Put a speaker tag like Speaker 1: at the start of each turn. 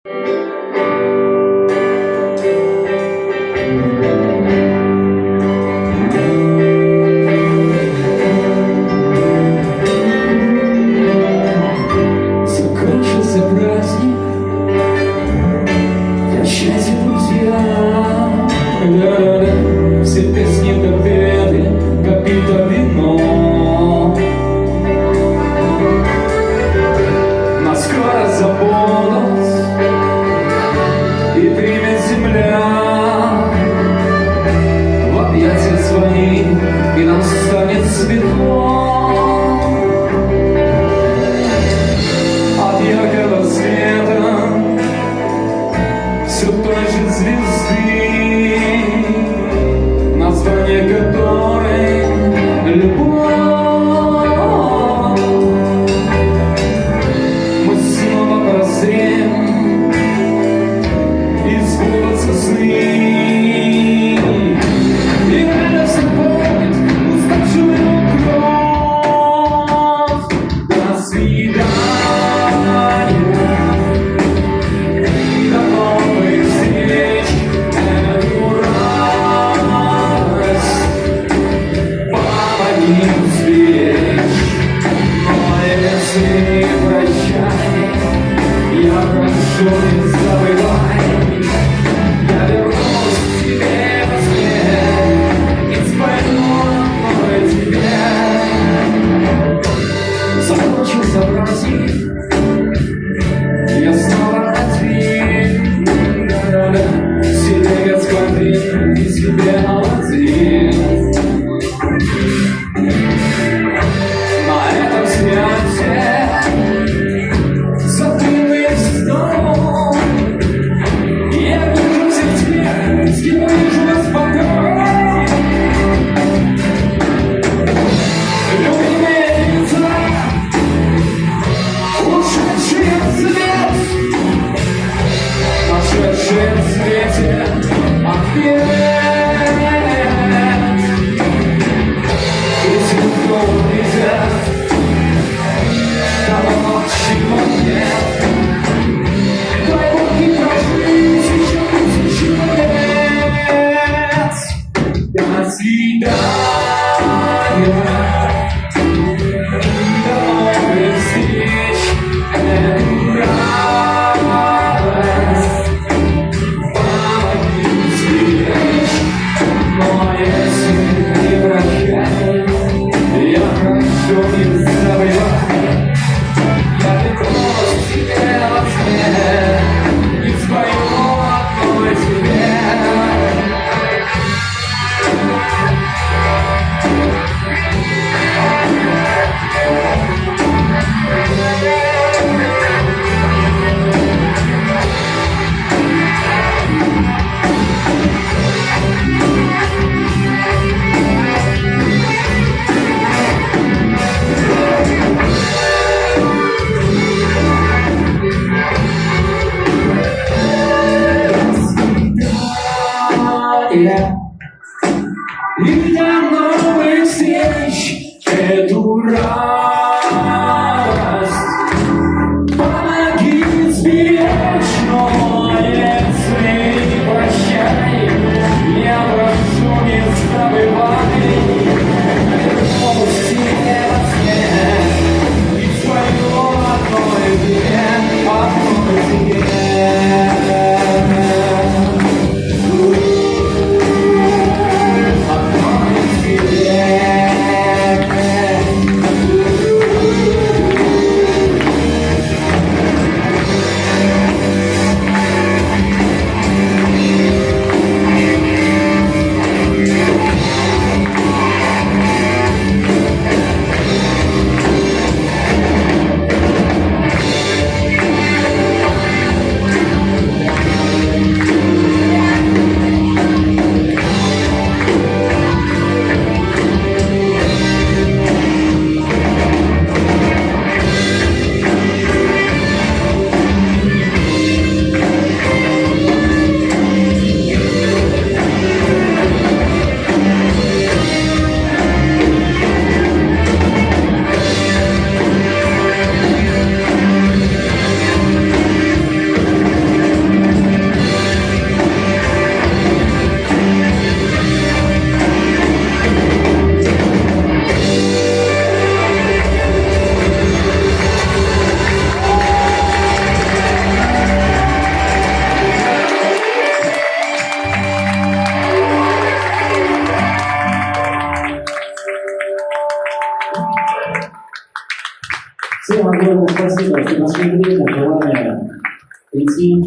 Speaker 1: Закончился праздник, прощайте, друзья. Да-да-да, все песни допеты, как пито вино. Нас скоро забудут и примет земля в объятия свои, и нам станет светло. От яркого света все той же звезды, название которой любовь. Мы снова прозреем, и сбудутся сны, и радость наполнит уставшую кровь. До свидания. Я прошу, не забывай, я вернусь к тебе во сне и спою одной тебе. Закончился праздник, я снова один. Да-да-да, себе господин и себе один. На этом свете в свете ответ. Если кто увидят, того ничего нет. Дай Бог не прожить еще лет. До свидания. До новых встреч. И до новых встреч эту радость помоги сберечь. Но если не прощай, я прошу, не забывай, вернусь тебе во сне и свою одной тебе, одной тебе.
Speaker 2: Всем огромное спасибо, что нашли время, желание прийти